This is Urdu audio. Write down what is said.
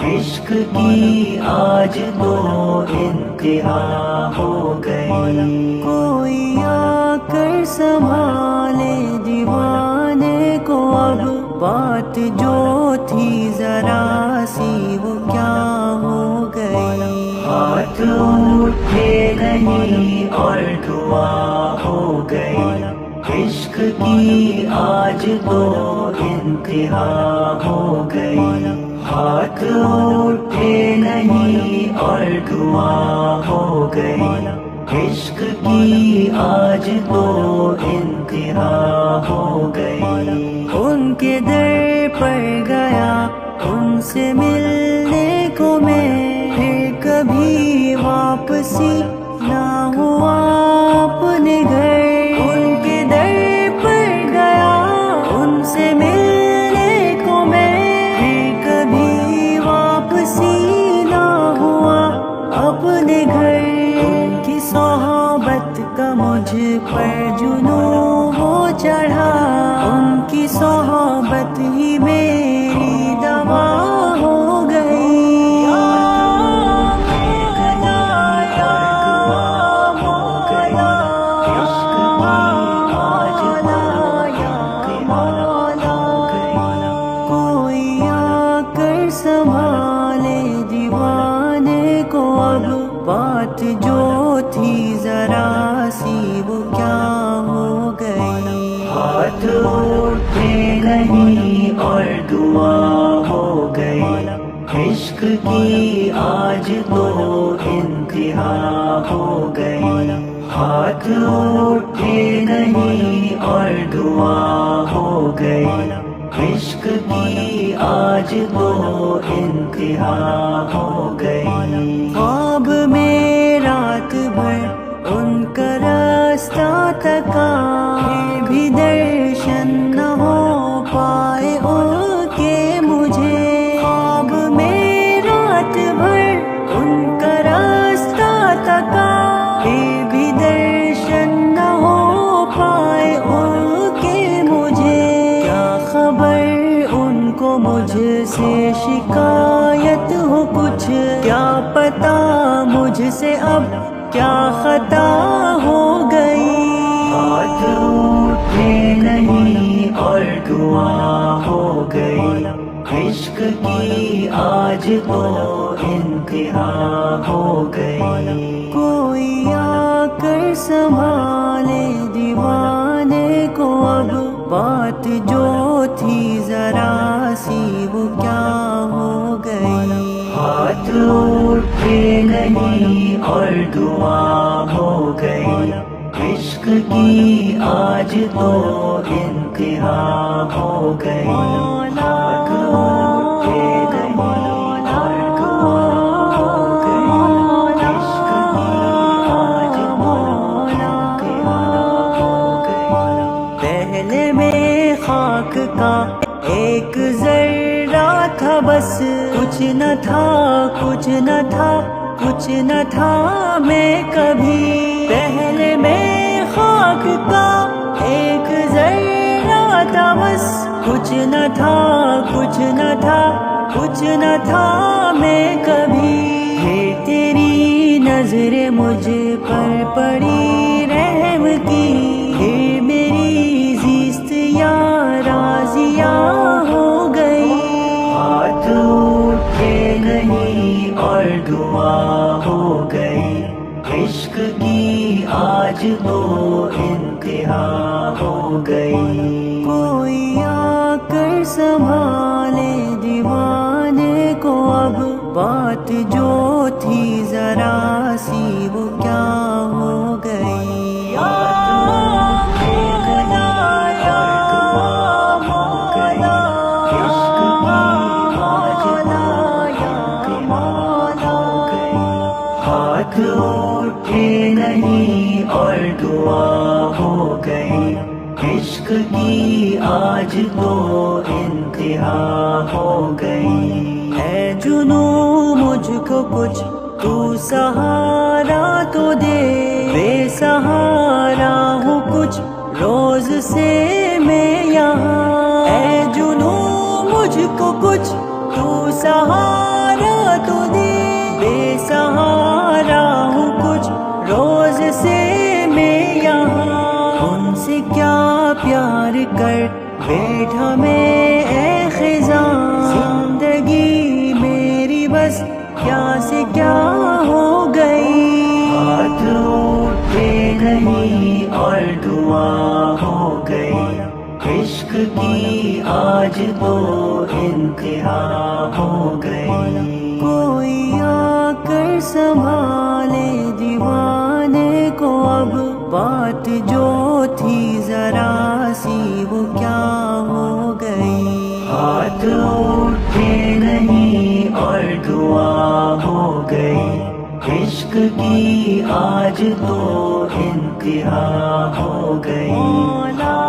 عشق کی آج تو انتہا ہو گئی، کوئی آ کر سنبھالے دیوانے کو، اب بات جو تھی ذرا سی وہ کیا ہو گئی، ہاتھ اٹھے نہیں اور دعا ہو گئی، عشق کی آج تو انتہا ہو گئی، ہاتھ اٹھے نہیں اور دعا ہو گئی، عشق کی آج تو انتہا ہو گئی، ان کے در پر گیا ان سے ملنے کو میں، پھر کبھی واپسی نہ ہوا اپنے گھر، ان کے در پر گیا ان سے ملنے کو میں، پھر کبھی واپسی نہ ہوا اپنے گھر، ان کی صحبت کا مجھ پر جنون ہو چڑھا، ان کی صحبت ہی میری دوا ہو گئی، کوئی آ کر سنبھالے دیوانے کو، اب بات جو تھی ذرا سی وہ کیا ہو گئی، ہاتھ اٹھے نہیں اور دعا ہو گئی، عشق کی آج تو انتہا ہو گئی، ہاتھ اٹھے نہیں اور دعا ہو گئی، عشق کی آج تو انتہا ہو گئی، خواب میں رات بھر ان کا راستہ تکا، پھر بھی درشن نہ ہو پائے ان کے مجھے، خواب میں رات بھر ان کا راستہ تکا، پھر بھی درشن نہ ہو پائے ان کے مجھے، کیا خبر ان کو مجھ سے شکایت ہو کچھ، کیا پتا مجھ سے اب کیا خطا ہو گئی، ہاتھ اٹھے نہیں اور دعا ہو گئی، عشق کی آج تو انتہا ہو گئی، کوئی آ کر سنبھالے دیوانے کو، اب بات جو تھی ذرا سی وہ کیا ہو گئی، ہاتھ اٹھے نہیں اور دعا ہو گئی، عشق کی آج تو انتہا ہو گئی، ہاتھ اٹھے نہیں اور دعا ہو گئی، عشق کی آج تو انتہا ہو گئی، پہلے میں خاک کا ایک ذرہ تھا بس، کچھ نہ تھا کچھ نہ تھا کچھ نہ تھا میں کبھی، پہلے میں خاک کا ایک ذرہ تھا بس، کچھ نہ تھا کچھ نہ تھا کچھ نہ تھا میں کبھی، ہے تیری نظر مجھ پر پڑی رحم کی، ہے میری زیست یا راضیہ ہو گئی، ہاتھ اٹھے نہیں اور دعا ہو گئی، عشق کی آج تو انتہا ہو گئی، کوئی آ کر سنبھالے دیوانے کو، اب بات جو تھی ذرا سی وہ کیا ہو گئی، ہاتھ اٹھے نہیں اور دعا ہو گئی، عشق کی آج تو انتہا ہو گئی، اے جنوں مجھ کو کچھ تو سہارا تو دے، بے سہارا ہوں کچھ روز سے میں یہاں، اے جنوں مجھ کو کچھ تو سہارا تو دے، بے سہارا ہوں کچھ روز سے میں یہاں، ان سے کیا پیار کر بیٹھا میں اے خزاں، زندگی میری بس کیا سے کیا ہو گئی، ہاتھ اٹھے نہیں اور دعا ہو گئی، عشق کی آج تو انتہا ہو گئی، کوئی آ کر سنبھالے دیوانے کو، اب بات جو تھی ذرا سی وہ کیا ہو گئی، ہاتھ اٹھے نہیں اور دعا ہو گئی، عشق کی آج تو انتہا ہو گئی، مولا